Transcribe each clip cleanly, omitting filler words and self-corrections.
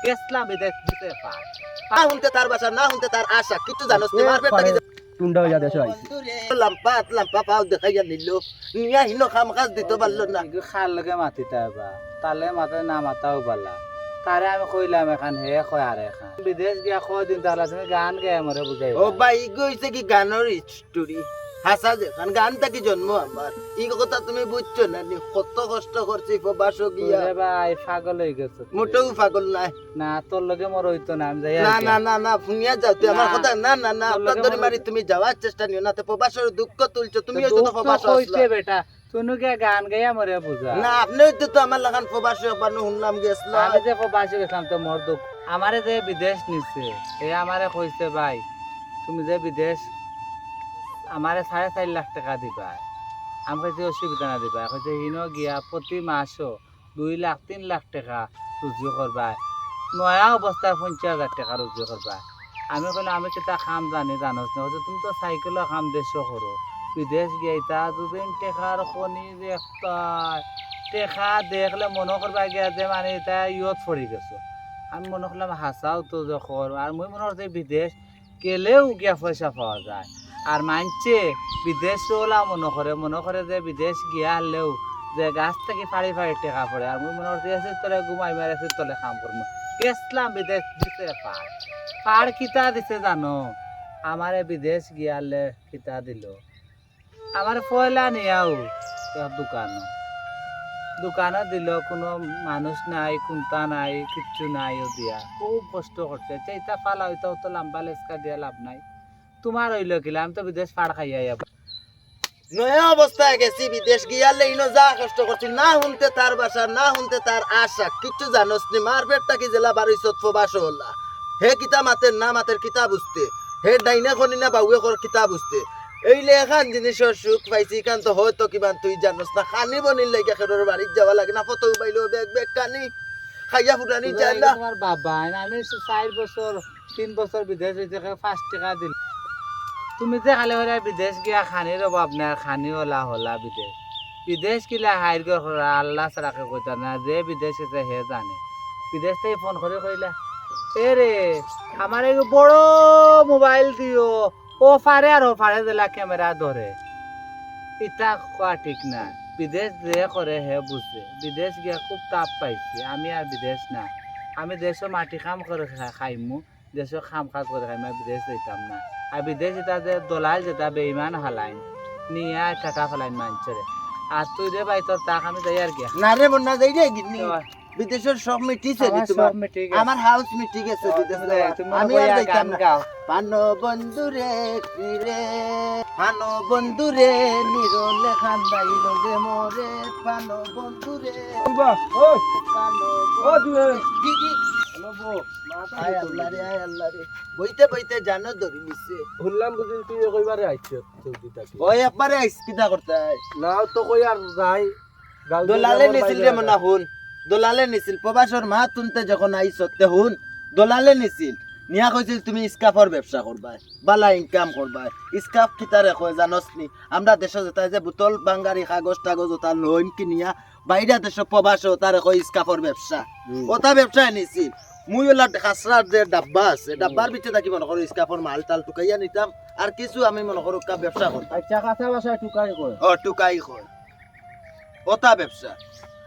গেছলাম বিদেশ দিতে পার না হুনতে তার বাসা না হুনতে তার আশা কিছু জানোস না মারবে টাকি টুন্ডা হইয়া দেশে আইছে লাম্পা পাও দেখাইয়া নিল নিয়া হিনো খাম কাজ দিতে পারলো না খার লগে মাতিতে পারবা তালে মাথায় না মাতাও পারলা তারে আমি কইলাম এখন হে কয় আর এখন বিদেশ গিয়া কদিন তাহলে তুমি গান গায়ে মরে বুঝাই ও ভাই গইছে কি গানের স্টোরি হাসা যে কারণ গানটা কি জন্ম আমার এই কথা তুমি বুঝছো না নি কত কষ্ট করছি প্রবাস গিয়া ওরে ভাই পাগল হয়ে গেছো তুই। মোটেও পাগল নাই না তোর লগে মর হইতো না আমি যাই না না না না ফুনিয়া যাও তুই আমার না। কথা না না না তোর আপনার লগে ধরে মনে- মারি তুমি যাওয়ার চেষ্টা নিও না তো প্রবাসের দুঃখ তুলছো তুমি হয়তো তো প্রবাস হইতে বেটা তুই কে গান গাইয়া মরে বুঝা না আপনি হয়তো তো আমার লাগান প্রবাসী বানু শুনলাম গেছিল আমি যে বাসে গেছিলাম তো মোর দুঃখ আমারে যে বিদেশ নিছে এ আমারে কইছে ভাই তুমি যে বিদেশ আমারে 4.5 লাখ টাকা দিবা আমি কাছে অসুবিধা না দিবা কইছে হিনো গিয়া প্রতি মাসও 2 লাখ 3 লাখ টাকা রুজি করবা নয়া অবস্থায় 50,000 টাকা রুজি করবা আমি কইলাম আমি কিতা কাম জানি জানোস না কইছে তুমি তো সাইকেলও কাম দেশও করো বিদেশ গিয়ে তা দুদিন টেকার খনি দেখতা টেকা দেখলে মনে করবা গিয়া যে মানে এটা ইয়ত পড়ি গেছো আমি মনে করলাম হাসাও তো যখন আর মই মনে করছি বিদেশ গেলেও গিয়া পয়সা পাওয়া যায় আর মানছে বিদেশ ওলা মনে করে যে বিদেশ গিয়া হলেও যে গাছ থেকে ফাড়ি ফাড়ি টেকা পড়ে আর মই মনে করছি এসে তলে ঘুমাই মেরে এসে তলে কাম করবো গেছলাম বিদেশ দিতে পার কিতা দিছে জানো আমারে বিদেশ গিয়ালে কিতা দিল আমার পয়লা নিয়াও দোকানে দিল কোনো মানুষ নাই কোনটা নাই কিচ্ছু নাই ও দিয়া খুব কষ্ট করছে এটা ফালা হইতাও তো লাম্বা লেসকা দিয়া লাভ নাই তোমার হইল কিলা আমি তো বিদেশ পাড় খাইয়া যাবো নয়া অবস্থায় গেছি বিদেশ গিয়ালে ইনো যা কষ্ট করছি না হুনতে তার বাসা না হুনতে তার আশা কিছু জানোস নি মারপেটটা কি জেলা বারইছত প্রবাস হল্লা হে কিতা মাতের না মাতের কিতা বুঝতে হে ডাইনা খনি না বাউয়ে কর কিতা বুঝতে এই লেখান জিনিসের সুখ পাইছি কান তো হয়তো কিমান তুই জানোস না খানি বনির লাগে খেরোর বাড়ির যাওয়া লাগে না ফটো পাইলো বেগ বেগ কানি খাইয়া ফুটানি যায় না তোমার বাবা আমি 4 বছর 3 বছর বিদেশ হইতে 5 টাকা দিল তুমি যে খালি হলে বিদেশ গিয়া খানির অভাব নাই খানি ওলা হলা বিদেশ বিদেশ কিলা হাইর করা আল্লাহ সারাকে কইতা না যে বিদেশ আছে হে জানে বিদেশ থেকে ফোন করে কইলা এ রে আমার এই বড় মোবাইল দিও ও ফারে আর ও ফারে দিলা ক্যামেরা ধরে এটা কোয়া ঠিক না বিদেশ যে করে হে বুঝে বিদেশ গিয়া খুব তাপ পাইছি আমি আর বিদেশ না আমি দেশও মাটি কাম করে খাইমু দেশও খাম কাজ করে খাইমু বিদেশ যেতাম না আর বিদেশ যেটা যে দলাল যেটা বেইমান হালাইন নিয়ে টাকা ফেলাইন মানছরে আর তুই রে ভাই তোর তাক আমি যাই আর কি না রে মন্না যাই রে গিন্নি বিদেশের সব মিটিছে নি তোমার আমার হাউস মিটি গেছে বিদেশ আমি আর যাইতাম না পানো বন্ধুরে কিরে পানো বন্ধুরে নিরলে খান্দাইলো যে মোরে পানো বন্ধুরে পানো কি কি আয় আল্লাহ রে আয় আল্লাহ রে বইতে বইতে জানো ধরি নিছে শুনলাম বুঝি তুই কইবারে আইছ ওই একবারে আইস কিটা করতে না তো কই আর যাই দোলালে নিছিল রে মনা হুন দোলালে নিছিল প্রবাসর মা তুনতে যখন আইছত তে হুন দোলালে নিছিল নিয়া কইছিল তুমি স্কাফর ব্যবসা করবা বালা ইনকাম করবা স্কাফ কিতারে কয় জানোস নি আমরা দেশ যেটা যে বোতল বাঙ্গারি কাগজ টাগজ ওটা লোন কিনিয়া বাইরে দেশ প্রবাস তারে কয় স্কাফর ব্যবসা ওটা ব্যবসা নিছিল মুই ওলা খাসরার যে ডাব্বা আছে ডাব্বার ভিতরে থাকি মনে করো স্কাফর মাল টাল টুকাইয়া নিতাম আর কিছু আমি মনে করো ব্যবসা করতাম আচ্ছা কাঁচা বাসায় টুকাই কয় ও টুকাই কয় ওটা ব্যবসা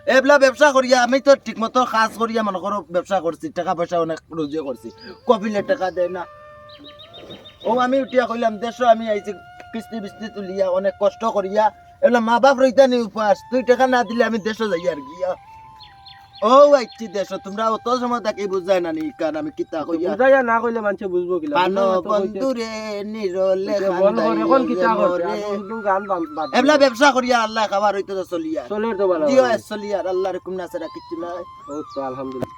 এবলা ব্যবসা করিয়া আমি তো ঠিক মতো কাজ করিয়া মনে করো ব্যবসা করছি টাকা পয়সা অনেক রোজগার করছি কপিলে টাকা দেয় না ও আমি উঠিয়া কইলাম দেশ আমি আইছি কিস্তি বিস্তি তুলিয়া অনেক কষ্ট করিয়া এবলা মা বাপ রইতা নি উপাস তুই টাকা না দিলে আমি দেশ যাই আর গিয়া ও আইছি দেশ তোমরা অত সময় তাকে বুঝাই না নি কারণ আমি কিতা কইয়া বুঝাইয়া না কইলে মানুষ বুঝবো কিলা পানো বন্ধুরে নিরলে বল করে এখন কিতা করতে গান বাদ এবলা ব্যবসা করিয়া আল্লাহ খাবার হইতো তো চলিয়া চলে তো ভালো জিও চলিয়া আল্লাহর হুকুম না ছাড়া কিছু নাই ও তো আলহামদুলিল্লাহ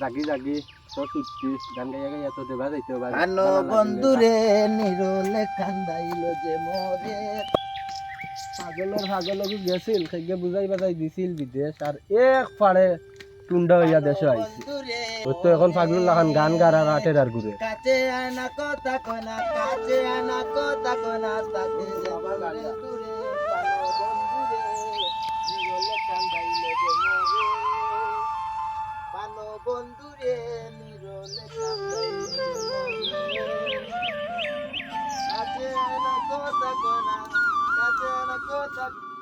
জাগি জাগি তো তুচ্ছি গান গাইয়া গাইয়া তো দেবা যাইতে পারে পানো বন্ধুরে নিরলে কান্দাইলো যে মোরে পাগলের গেছিল সেগে বুঝাই বাজাই দিছিল বিদেশ আর এক পাড়ে টুন্ডা হইয়া দেশে আইছে ও তো এখন পাগল লাগান গান গারা রাটের আর ঘুরে কাছে আনা কথা কনা কাছে আনা কথা কনা তাকে বন্ধুরে পানো বন্ধুরে নিরলে কান্দাইলো যে মোরে পানো বন্ধুরে ধন্যবাদ